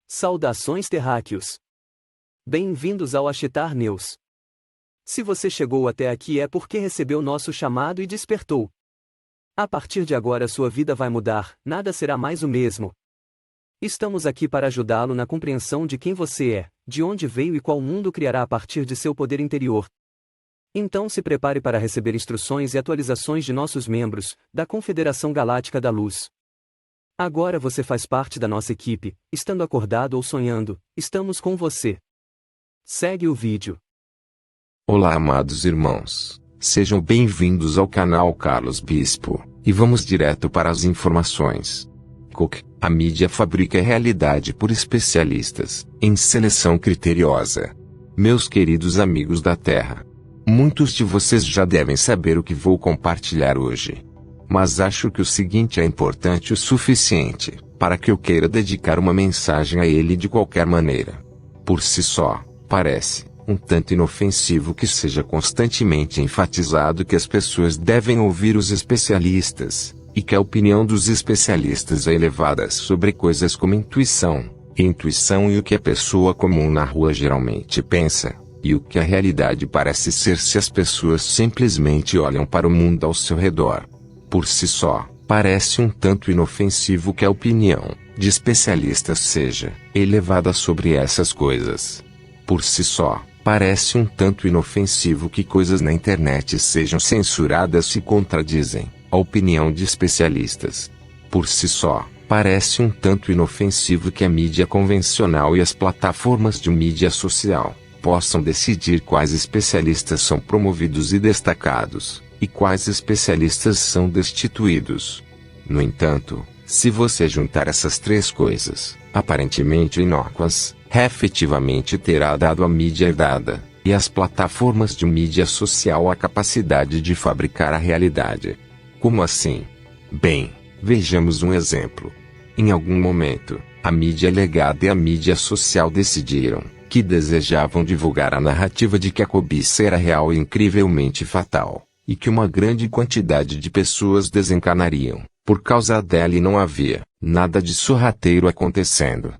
Saudações terráqueos! Bem-vindos ao Achitar News. Se você chegou até aqui é porque recebeu nosso chamado e despertou. A partir de agora sua vida vai mudar, nada será mais o mesmo. Estamos aqui para ajudá-lo na compreensão de quem você é, de onde veio e qual mundo criará a partir de seu poder interior. Então se prepare para receber instruções e atualizações de nossos membros, da Confederação Galáctica da Luz. Agora você faz parte da nossa equipe, estando acordado ou sonhando, estamos com você. Segue o vídeo. Olá, amados irmãos. Sejam bem-vindos ao canal Carlos Bispo, e vamos direto para as informações. Cook, a mídia fabrica realidade por especialistas, em seleção criteriosa. Meus queridos amigos da Terra, muitos de vocês já devem saber o que vou compartilhar hoje. Mas acho que o seguinte é importante o suficiente, para que eu queira dedicar uma mensagem a ele de qualquer maneira. Por si só, parece um tanto inofensivo que seja constantemente enfatizado que as pessoas devem ouvir os especialistas, e que a opinião dos especialistas é elevada sobre coisas como intuição e o que a pessoa comum na rua geralmente pensa, e o que a realidade parece ser se as pessoas simplesmente olham para o mundo ao seu redor. Por si só, parece um tanto inofensivo que a opinião de especialistas seja elevada sobre essas coisas. Por si só, parece um tanto inofensivo que coisas na internet sejam censuradas se contradizem a opinião de especialistas. Por si só, parece um tanto inofensivo que a mídia convencional e as plataformas de mídia social possam decidir quais especialistas são promovidos e destacados, e quais especialistas são destituídos. No entanto, se você juntar essas três coisas, aparentemente inócuas, efetivamente terá dado à mídia herdada, e às plataformas de mídia social a capacidade de fabricar a realidade. Como assim? Bem, vejamos um exemplo. Em algum momento, a mídia legada e a mídia social decidiram que desejavam divulgar a narrativa de que a cobiça era real e incrivelmente fatal, e que uma grande quantidade de pessoas desencarnariam por causa dela e não havia nada de sorrateiro acontecendo.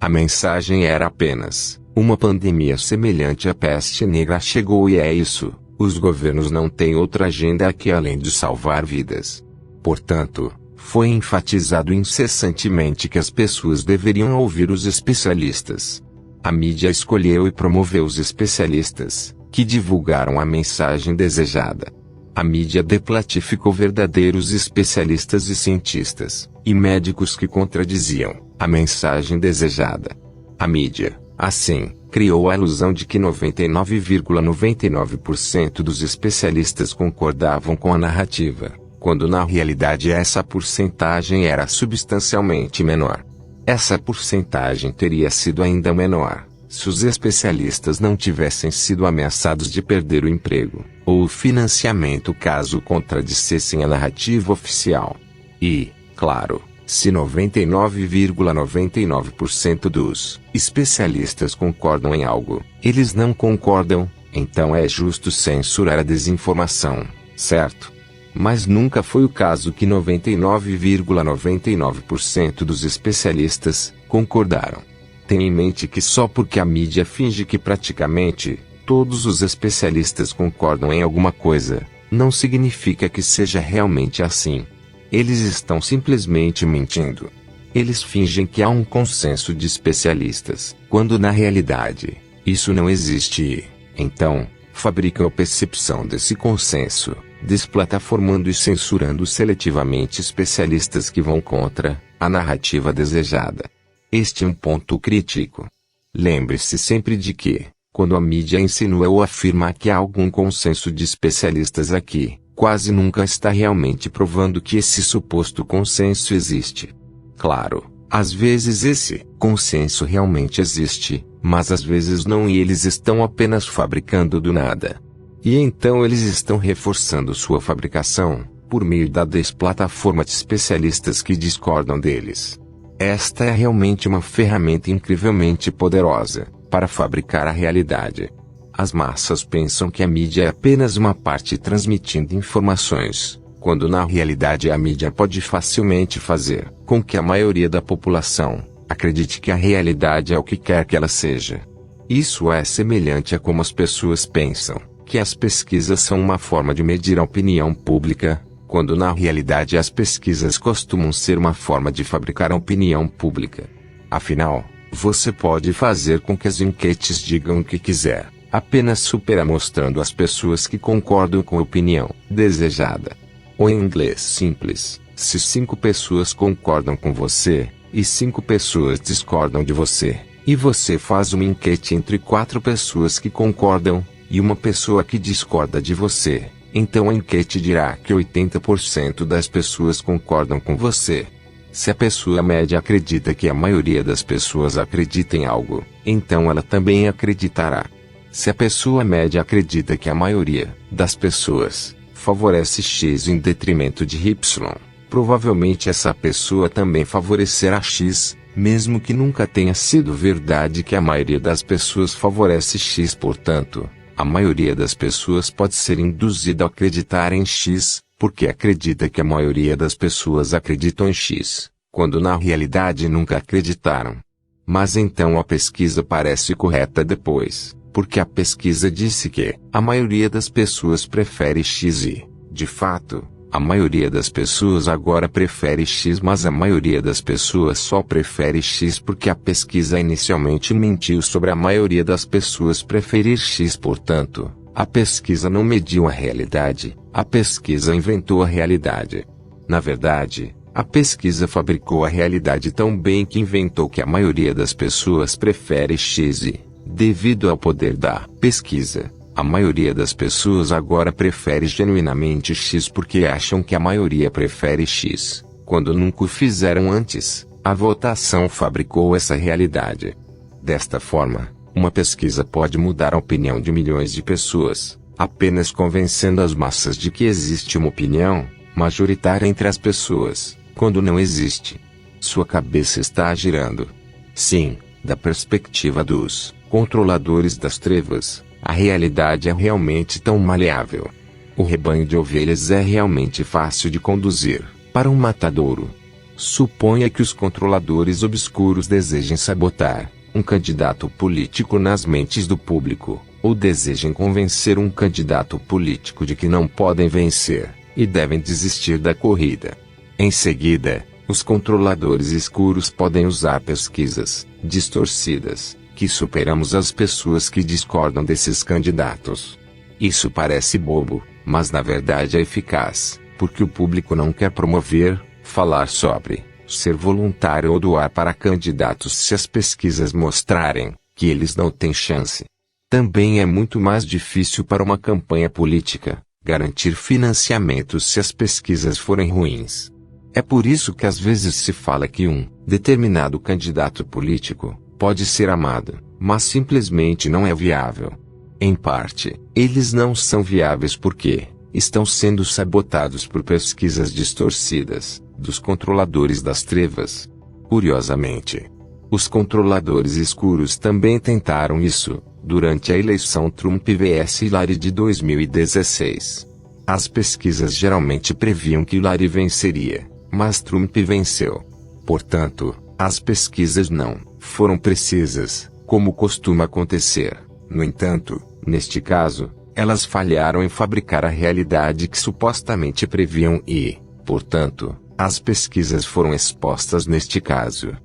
A mensagem era apenas: uma pandemia semelhante à peste negra chegou e é isso, os governos não têm outra agenda aqui além de salvar vidas. Portanto, foi enfatizado incessantemente que as pessoas deveriam ouvir os especialistas. A mídia escolheu e promoveu os especialistas, que divulgaram a mensagem desejada. A mídia deplatificou verdadeiros especialistas e cientistas, e médicos que contradiziam a mensagem desejada. A mídia, assim, criou a ilusão de que 99,99% dos especialistas concordavam com a narrativa, quando na realidade essa porcentagem era substancialmente menor. Essa porcentagem teria sido ainda menor se os especialistas não tivessem sido ameaçados de perder o emprego ou o financiamento caso contradissessem a narrativa oficial. E, claro, se 99,99% dos especialistas concordam em algo, eles não concordam, então é justo censurar a desinformação, certo? Mas nunca foi o caso que 99,99% dos especialistas concordaram. Tenha em mente que só porque a mídia finge que praticamente todos os especialistas concordam em alguma coisa, não significa que seja realmente assim. Eles estão simplesmente mentindo. Eles fingem que há um consenso de especialistas, quando na realidade, isso não existe e, então, fabricam a percepção desse consenso, desplataformando e censurando seletivamente especialistas que vão contra a narrativa desejada. Este é um ponto crítico. Lembre-se sempre de que, quando a mídia insinua ou afirma que há algum consenso de especialistas aqui, quase nunca está realmente provando que esse suposto consenso existe. Claro, às vezes esse consenso realmente existe, mas às vezes não e eles estão apenas fabricando do nada. E então eles estão reforçando sua fabricação, por meio da desplataforma de especialistas que discordam deles. Esta é realmente uma ferramenta incrivelmente poderosa para fabricar a realidade. As massas pensam que a mídia é apenas uma parte transmitindo informações, quando na realidade a mídia pode facilmente fazer com que a maioria da população Acredite que a realidade é o que quer que ela seja. Isso é semelhante a como as pessoas pensam, que as pesquisas são uma forma de medir a opinião pública, quando na realidade as pesquisas costumam ser uma forma de fabricar a opinião pública. Afinal, você pode fazer com que as enquetes digam o que quiser, apenas mostrando às pessoas que concordam com a opinião desejada. Ou em inglês simples, se 5 pessoas concordam com você, e 5 pessoas discordam de você, e você faz uma enquete entre 4 pessoas que concordam, e uma pessoa que discorda de você, então a enquete dirá que 80% das pessoas concordam com você. Se a pessoa média acredita que a maioria das pessoas acredita em algo, então ela também acreditará. Se a pessoa média acredita que a maioria das pessoas favorece X em detrimento de Y, provavelmente essa pessoa também favorecerá X, mesmo que nunca tenha sido verdade que a maioria das pessoas favorece X. Portanto, a maioria das pessoas pode ser induzida a acreditar em X, porque acredita que a maioria das pessoas acreditam em X, quando na realidade nunca acreditaram. Mas então a pesquisa parece correta depois, porque a pesquisa disse que a maioria das pessoas prefere X e, de fato, a maioria das pessoas agora prefere X, mas a maioria das pessoas só prefere X porque a pesquisa inicialmente mentiu sobre a maioria das pessoas preferir X. Portanto, a pesquisa não mediu a realidade, a pesquisa inventou a realidade. Na verdade, a pesquisa fabricou a realidade tão bem que inventou que a maioria das pessoas prefere X e, devido ao poder da pesquisa, a maioria das pessoas agora prefere genuinamente X porque acham que a maioria prefere X, quando nunca o fizeram antes. A votação fabricou essa realidade. Desta forma, uma pesquisa pode mudar a opinião de milhões de pessoas, apenas convencendo as massas de que existe uma opinião majoritária entre as pessoas, quando não existe. Sua cabeça está girando. Sim, da perspectiva dos controladores das trevas, a realidade é realmente tão maleável. O rebanho de ovelhas é realmente fácil de conduzir para um matadouro. Suponha que os controladores obscuros desejem sabotar um candidato político nas mentes do público, ou desejem convencer um candidato político de que não podem vencer e devem desistir da corrida. Em seguida, os controladores escuros podem usar pesquisas distorcidas que superamos as pessoas que discordam desses candidatos. Isso parece bobo, mas na verdade é eficaz, porque o público não quer promover, falar sobre, ser voluntário ou doar para candidatos se as pesquisas mostrarem que eles não têm chance. Também é muito mais difícil para uma campanha política garantir financiamento se as pesquisas forem ruins. É por isso que às vezes se fala que um determinado candidato político pode ser amado, mas simplesmente não é viável. Em parte, eles não são viáveis porque estão sendo sabotados por pesquisas distorcidas dos controladores das trevas. Curiosamente, os controladores escuros também tentaram isso durante a eleição Trump vs Hillary de 2016. As pesquisas geralmente previam que Hillary venceria, mas Trump venceu. Portanto, as pesquisas não foram precisas, como costuma acontecer. No entanto, neste caso, elas falharam em fabricar a realidade que supostamente previam e, portanto, as pesquisas foram expostas neste caso.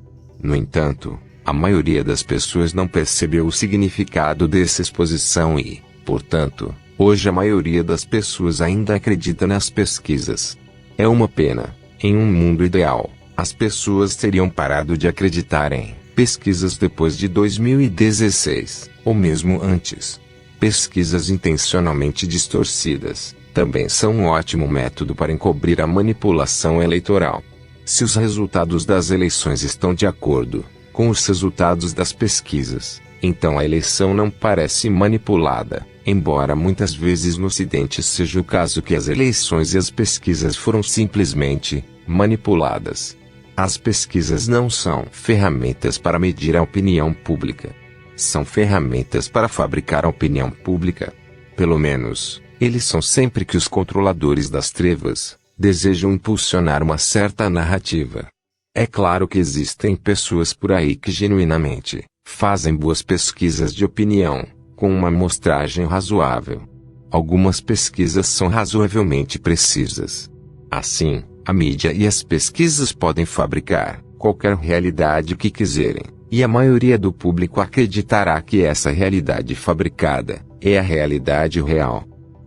No entanto, a maioria das pessoas não percebeu o significado dessa exposição e, portanto, hoje a maioria das pessoas ainda acredita nas pesquisas. É uma pena. Em um mundo ideal, as pessoas teriam parado de acreditar em pesquisas depois de 2016, ou mesmo antes. Pesquisas intencionalmente distorcidas também são um ótimo método para encobrir a manipulação eleitoral. Se os resultados das eleições estão de acordo com os resultados das pesquisas, então a eleição não parece manipulada, embora muitas vezes no Ocidente seja o caso que as eleições e as pesquisas foram simplesmente manipuladas. As pesquisas não são ferramentas para medir a opinião pública. São ferramentas para fabricar a opinião pública. Pelo menos, eles são sempre que os controladores das trevas desejam impulsionar uma certa narrativa. É claro que existem pessoas por aí que genuinamente fazem boas pesquisas de opinião, com uma amostragem razoável. Algumas pesquisas são razoavelmente precisas. Assim, a mídia e as pesquisas podem fabricar qualquer realidade que quiserem, e a maioria do público acreditará que essa realidade fabricada é a realidade real.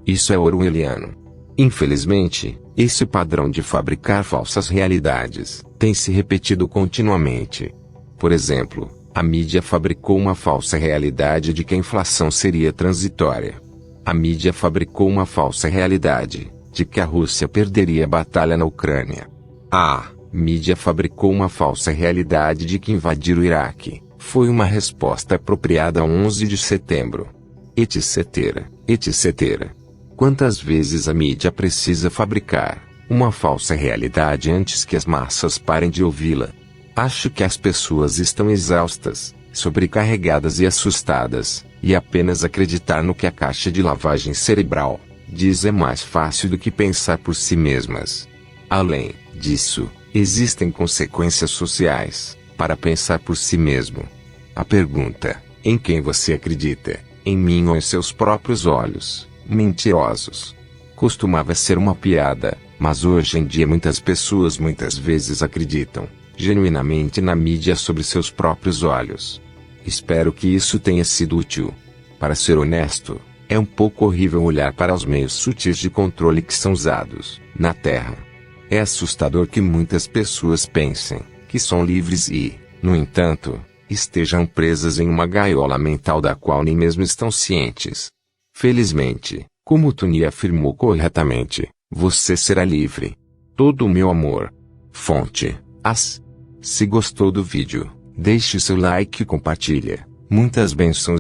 Isso é orwelliano. Infelizmente, esse padrão de fabricar falsas realidades tem se repetido continuamente. Por exemplo, a mídia fabricou uma falsa realidade de que a inflação seria transitória. A mídia fabricou uma falsa realidade de que a Rússia perderia a batalha na Ucrânia. A mídia fabricou uma falsa realidade de que invadir o Iraque foi uma resposta apropriada a 11 de setembro. Etc. etc. Quantas vezes a mídia precisa fabricar uma falsa realidade antes que as massas parem de ouvi-la? Acho que as pessoas estão exaustas, sobrecarregadas e assustadas, e apenas acreditar no que a caixa de lavagem cerebral diz é mais fácil do que pensar por si mesmas. Além disso, existem consequências sociais para pensar por si mesmo. A pergunta: em quem você acredita? Em mim ou em seus próprios olhos? Mentirosos. Costumava ser uma piada, mas hoje em dia muitas pessoas muitas vezes acreditam genuinamente na mídia sobre seus próprios olhos. Espero que isso tenha sido útil. Para ser honesto, é um pouco horrível olhar para os meios sutis de controle que são usados na Terra. É assustador que muitas pessoas pensem que são livres e, no entanto, estejam presas em uma gaiola mental da qual nem mesmo estão cientes. Felizmente, como Tony afirmou corretamente, você será livre. Todo o meu amor. Fonte: Se gostou do vídeo, deixe seu like e compartilha. Muitas bênçãos.